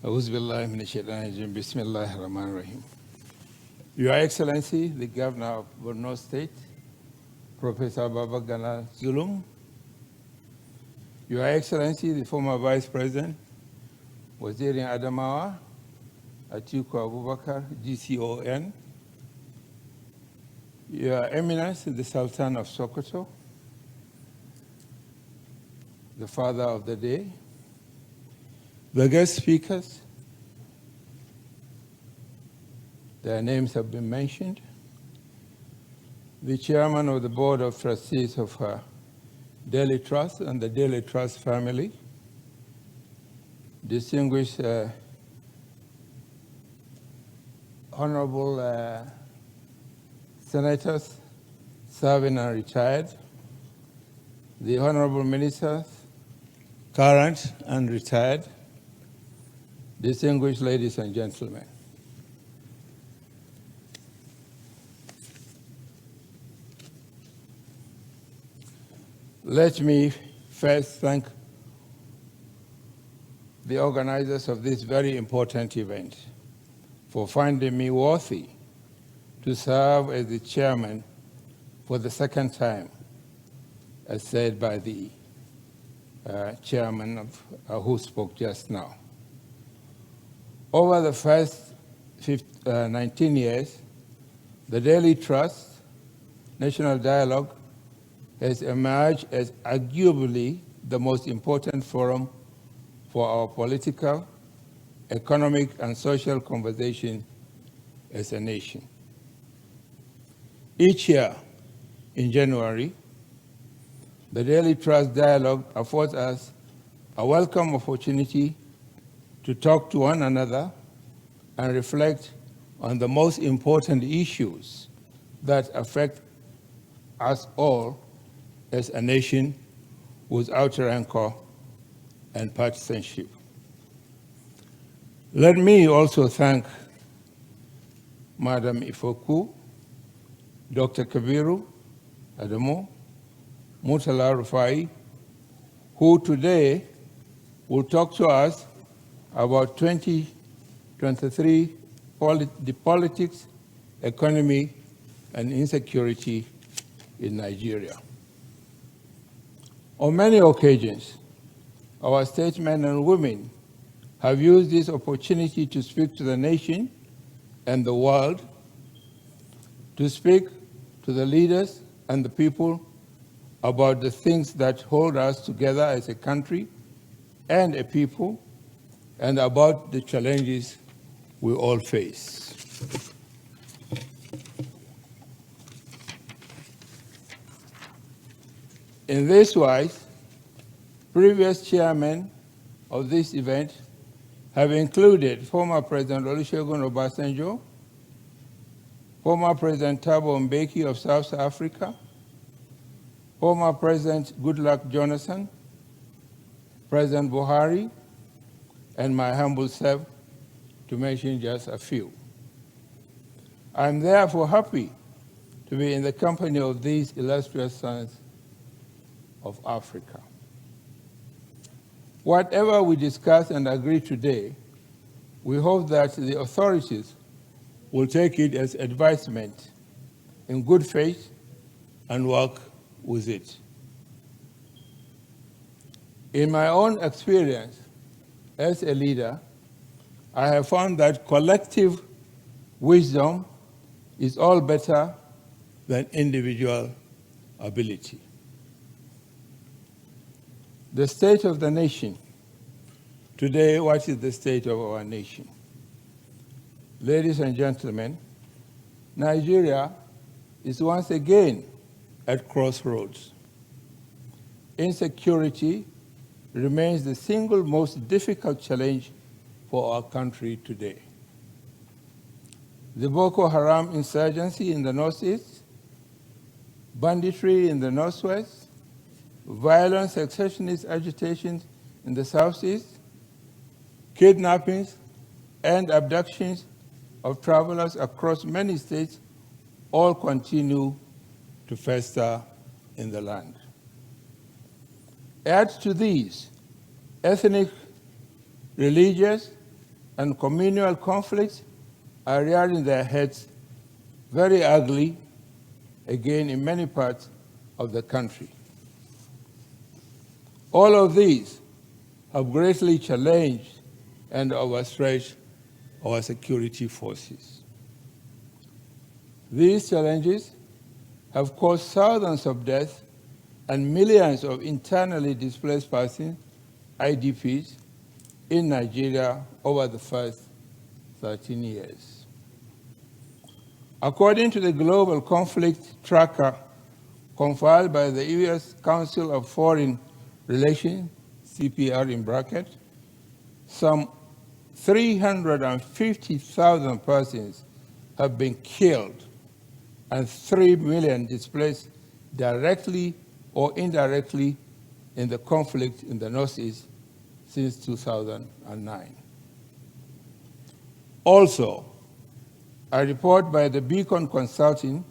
Auzubillahi minash-shaytanir-rajim. Bismillahir-rahmanir-rahim. Your Excellency, the Governor of Borno State, Professor Abubakar Zulum, Your Excellency, the former Vice President, Waziri Adamawa, Atiku Abubakar, GCON, Your Eminence, the Sultan of Sokoto, the Father of the Day, the guest speakers, their names have been mentioned, the Chairman of the Board of Trustees of Daily Trust and the Daily Trust family, distinguished honorable senators, serving and retired, the honorable ministers, current and retired, distinguished ladies and gentlemen. Let me first thank the organizers of this very important event for finding me worthy to serve as the chairman for the second time, as said by the chairman who spoke just now. Over the first 19 years, the Daily Trust National Dialogue has emerged as arguably the most important forum for our political, economic, and social conversation as a nation. Each year, in January, the Daily Trust Dialogue affords us a welcome opportunity to talk to one another and reflect on the most important issues that affect us all as a nation without rancor and partisanship. Let me also thank Madam Ifoku, Dr. Kabiru Adamu, Murtala Rufai, who today will talk to us about 2023, the politics, economy, and insecurity in Nigeria. On many occasions, our statesmen and women have used this opportunity to speak to the nation and the world, to speak to the leaders and the people about the things that hold us together as a country and a people, and about the challenges we all face. In this wise, previous chairmen of this event have included former President Olusegun Obasanjo, former President Thabo Mbeki of South Africa, former President Goodluck Jonathan, President Buhari, and my humble self, to mention just a few. I am therefore happy to be in the company of these illustrious sons of Africa. Whatever we discuss and agree today, we hope that the authorities will take it as advisement in good faith and work with it. In my own experience as a leader, I have found that collective wisdom is all better than individual ability. The state of the nation. Today, what is the state of our nation? Ladies and gentlemen, Nigeria is once again at crossroads. Insecurity remains the single most difficult challenge for our country today. The Boko Haram insurgency in the northeast, banditry in the northwest, violent secessionist agitations in the southeast, kidnappings and abductions of travelers across many states all continue to fester in the land. Add to these ethnic, religious, and communal conflicts are rearing their heads very ugly again in many parts of the country. All of these have greatly challenged and overstretched our security forces. These challenges have caused thousands of deaths and millions of internally displaced persons, IDPs, in Nigeria over the first 13 years. According to the Global Conflict Tracker compiled by the U.S. Council of Foreign Relations, CPR in bracket, some 350,000 persons have been killed and 3 million displaced directly or indirectly in the conflict in the Northeast since 2009. Also, a report by the Beacon Consulting,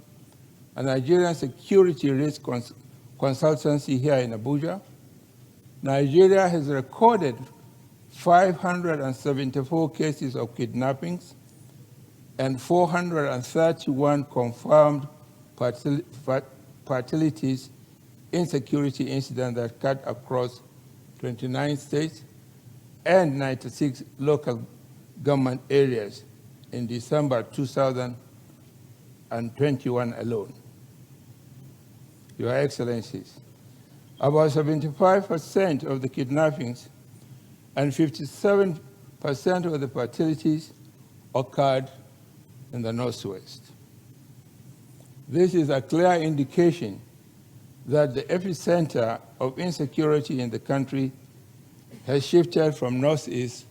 a Nigerian security risk consultancy here in Abuja, Nigeria has recorded 574 cases of kidnappings and 431 confirmed fatalities in security incidents that cut across 29 states and 96 local government areas in December 2021 alone. Your Excellencies, about 75% of the kidnappings and 57% of the fatalities occurred in the Northwest. This is a clear indication that the epicenter of insecurity in the country has shifted from Northeast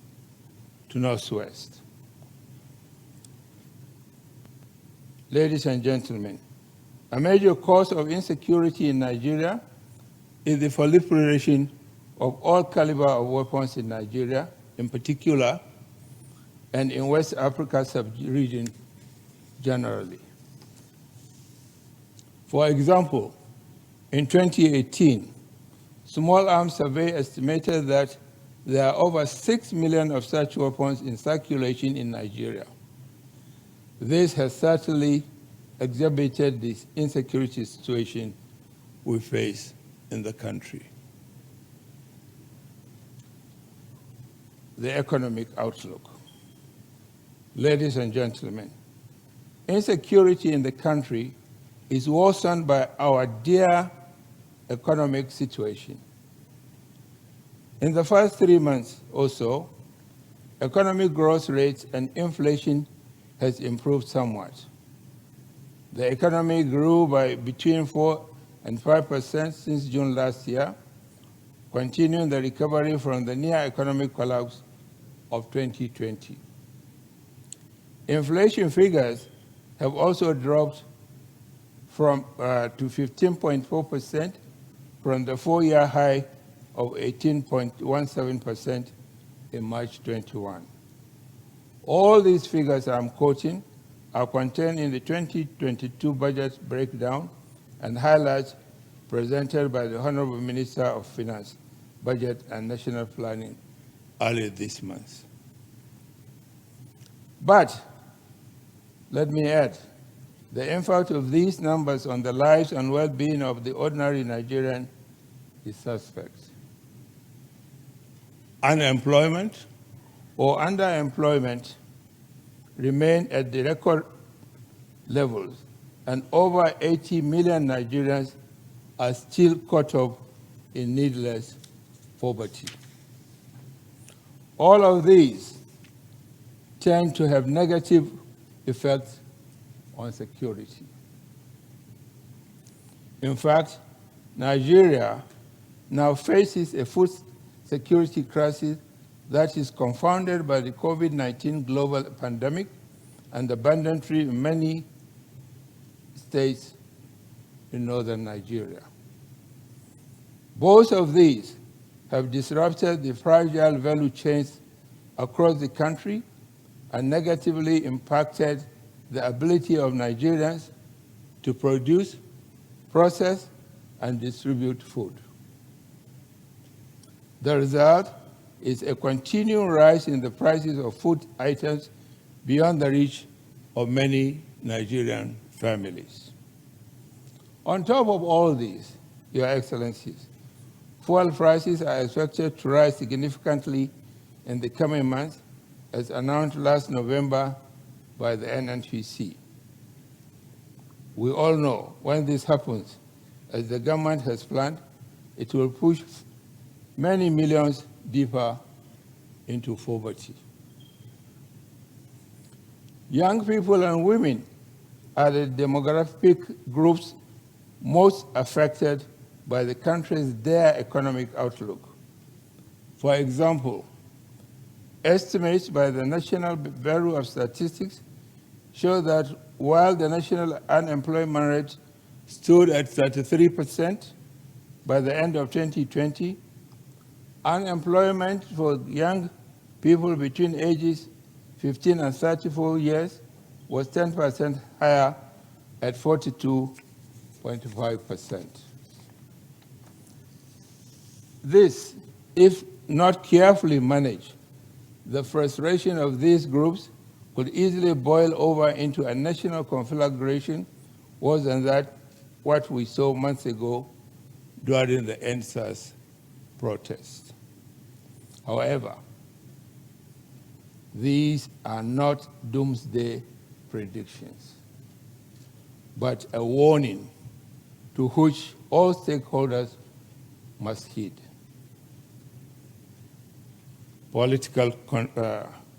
to Northwest. Ladies and gentlemen, a major cause of insecurity in Nigeria is the proliferation of all caliber of weapons in Nigeria, in particular, and in West Africa sub-region generally. For example, in 2018, Small Arms Survey estimated that there are over 6 million of such weapons in circulation in Nigeria. This has certainly exacerbated the insecurity situation we face in the country. The economic outlook. Ladies and gentlemen, insecurity in the country is worsened by our dear economic situation. In the first 3 months or so, economic growth rates and inflation has improved somewhat. The economy grew by between 4 and 5% since June last year, continuing the recovery from the near economic collapse of 2020. Inflation figures have also dropped to 15.4% from the 4-year high of 18.17% in March 21. All these figures I'm quoting are contained in the 2022 budget breakdown and highlights presented by the Honorable Minister of Finance, Budget and National Planning earlier this month. But let me add, the impact of these numbers on the lives and well-being of the ordinary Nigerian is suspect. Unemployment or underemployment remain at the record levels, and over 80 million Nigerians are still caught up in needless poverty. All of these tend to have negative effects on security. In fact, Nigeria now faces a food security crisis that is confounded by the COVID-19 global pandemic and the banditry in many states in northern Nigeria. Both of these have disrupted the fragile value chains across the country and negatively impacted the ability of Nigerians to produce, process, and distribute food. The result is a continuing rise in the prices of food items beyond the reach of many Nigerian families. On top of all these, Your Excellencies, fuel prices are expected to rise significantly in the coming months, as announced last November by the NNPC. We all know when this happens, as the government has planned, it will push many millions deeper into poverty. Young people and women are the demographic groups most affected by the country's dire economic outlook. For example, estimates by the National Bureau of Statistics show that while the national unemployment rate stood at 33% by the end of 2020, unemployment for young people between ages 15 and 34 years was 10% higher at 42.5%. This, if not carefully managed, the frustration of these groups could easily boil over into a national conflagration worse than what we saw months ago during the NSAS protest. However, these are not doomsday predictions, but a warning to which all stakeholders must heed. Political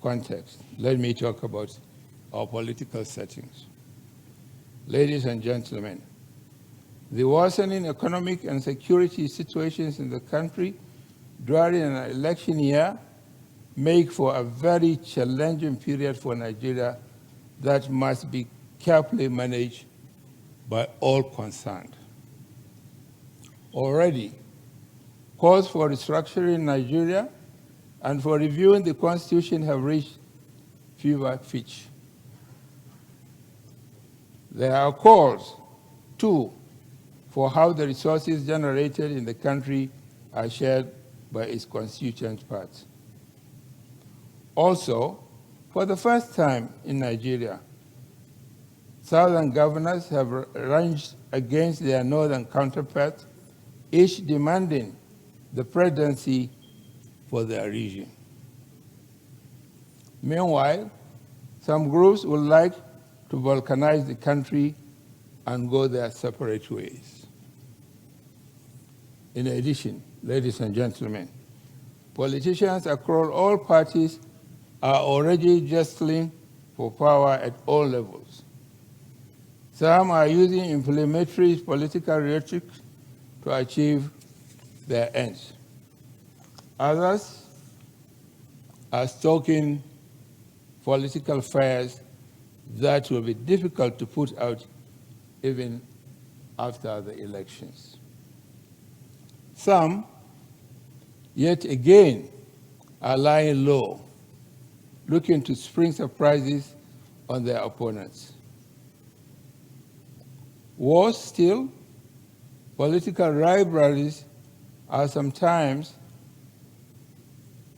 context. Let me talk about our political settings. Ladies and gentlemen, the worsening economic and security situations in the country during an election year make for a very challenging period for Nigeria that must be carefully managed by all concerned. Already, calls for restructuring Nigeria and for reviewing the Constitution have reached fever pitch. There are calls, too, for how the resources generated in the country are shared by its constituent parts. Also, for the first time in Nigeria, southern governors have ranged against their northern counterparts, each demanding the presidency for their region. Meanwhile, some groups would like to balkanize the country and go their separate ways. In addition, ladies and gentlemen, politicians across all parties are already jostling for power at all levels. Some are using inflammatory political rhetoric to achieve their ends. Others are stoking political fires that will be difficult to put out even after the elections. Some, yet again, are lying low, looking to spring surprises on their opponents. Worse still, political rivalries are sometimes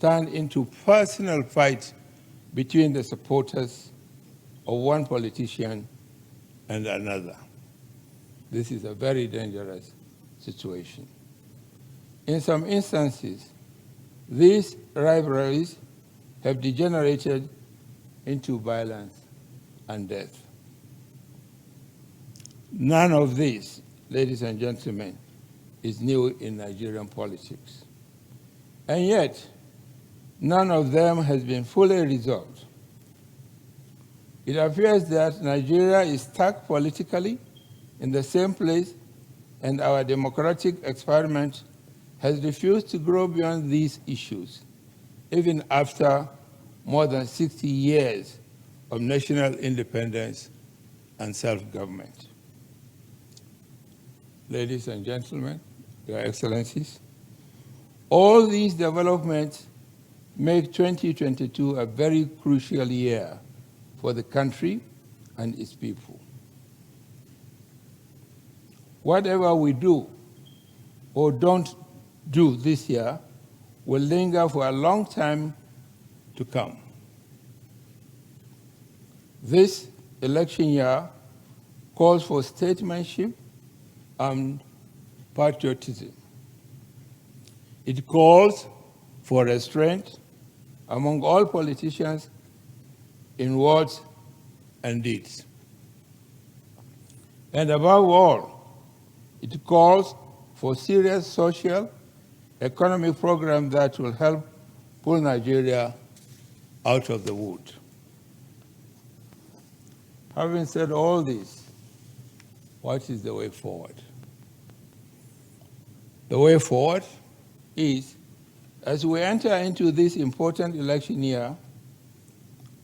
turned into personal fights between the supporters of one politician and another. This is a very dangerous situation. In some instances, these rivalries have degenerated into violence and death. None of this, ladies and gentlemen, is new in Nigerian politics. And yet, none of them has been fully resolved. It appears that Nigeria is stuck politically in the same place, and our democratic experiment has refused to grow beyond these issues, even after more than 60 years of national independence and self-government. Ladies and gentlemen, Your Excellencies, all these developments make 2022 a very crucial year for the country and its people. Whatever we do or don't do this year will linger for a long time to come. This election year calls for statesmanship and patriotism. It calls for restraint among all politicians in words and deeds. And above all, it calls for serious social, economic programs that will help pull Nigeria out of the wood. Having said all this, what is the way forward? The way forward is, as we enter into this important election year,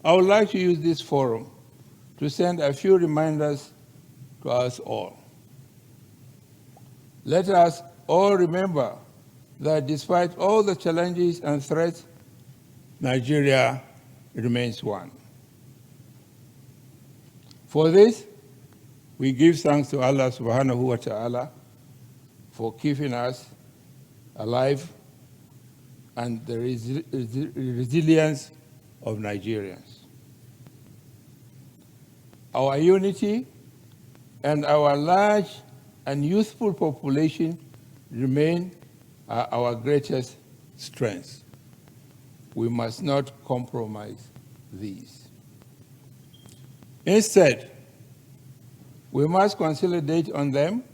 I would like to use this forum to send a few reminders to us all. Let us all remember that despite all the challenges and threats, Nigeria remains one. For this, we give thanks to Allah subhanahu wa ta'ala for keeping us alive and the resilience of Nigerians. Our unity and our large and youthful population remain our greatest strengths. We must not compromise these. Instead, we must consolidate on them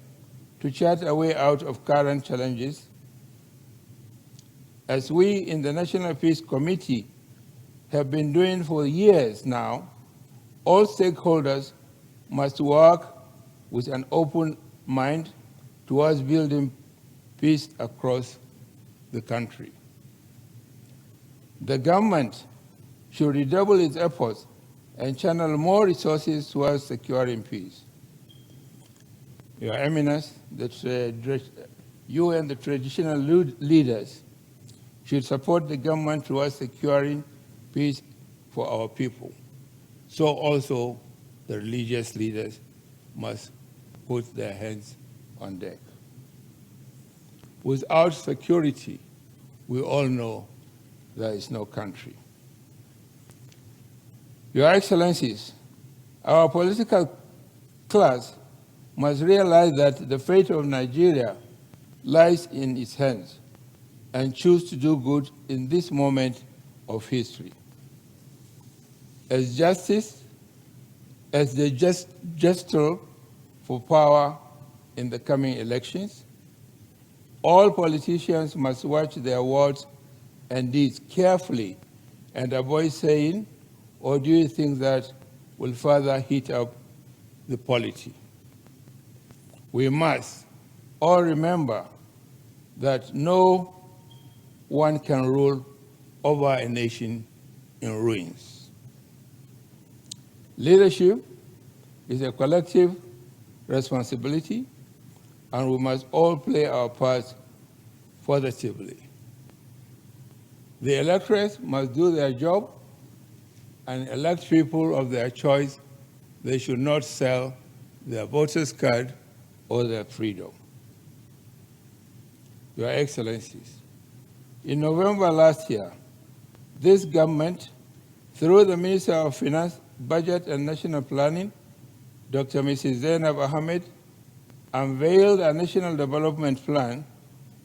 to chart a way out of current challenges. As we in the National Peace Committee have been doing for years now, all stakeholders must work with an open mind towards building peace across the country. The government should redouble its efforts and channel more resources towards securing peace. Your Eminence, you and the traditional leaders should support the government towards securing peace for our people. So also the religious leaders must put their hands on deck. Without security, we all know there is no country. Your Excellencies, our political class must realize that the fate of Nigeria lies in its hands and choose to do good in this moment of history. As the gesture for power in the coming elections, all politicians must watch their words and deeds carefully and avoid saying or doing things that will further heat up the polity. We must all remember that no one can rule over a nation in ruins. Leadership is a collective responsibility, and we must all play our part positively. The electors must do their job and elect people of their choice. They should not sell their voters' card or their freedom. Your Excellencies, in November last year, this government, through the Minister of Finance, Budget and National Planning, Dr. Mrs. Zainab Ahmed, unveiled a national development plan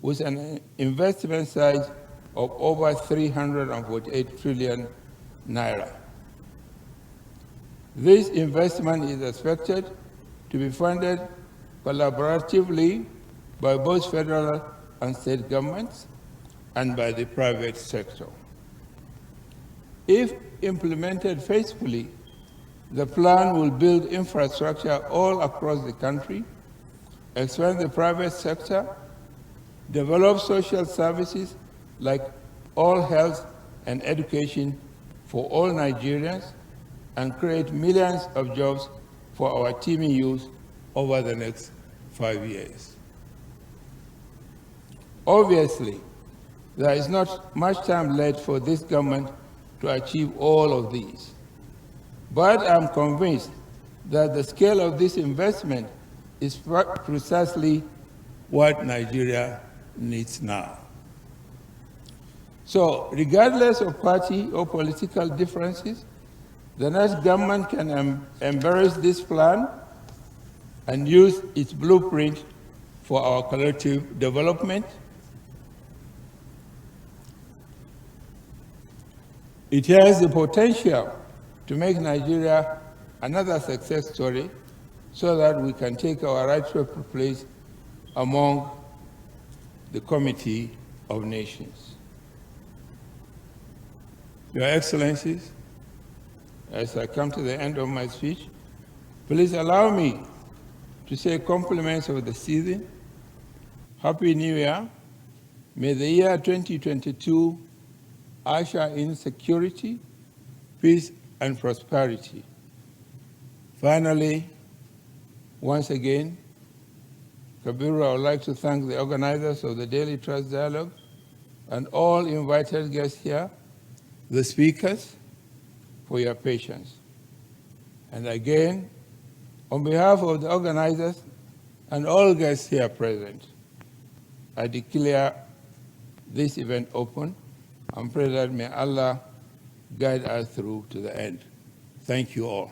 with an investment size of over 348 trillion naira. This investment is expected to be funded collaboratively by both federal and state governments and by the private sector. If implemented faithfully, the plan will build infrastructure all across the country, expand the private sector, develop social services like all health and education for all Nigerians, and create millions of jobs for our teeming youth over the next 5 years. Obviously, there is not much time left for this government to achieve all of these. But I'm convinced that the scale of this investment is precisely what Nigeria needs now. So regardless of party or political differences, the next government can embrace this plan and use its blueprint for our collective development. It has the potential to make Nigeria another success story so that we can take our rightful place among the Committee of Nations. Your Excellencies, as I come to the end of my speech, please allow me to say compliments of the season. Happy New Year. May the year 2022 usher in security, peace, and prosperity. Finally, once again, Kabiru, I would like to thank the organizers of the Daily Trust Dialogue and all invited guests here, the speakers, for your patience. And again, on behalf of the organizers and all guests here present, I declare this event open and pray that may Allah guide us through to the end. Thank you all.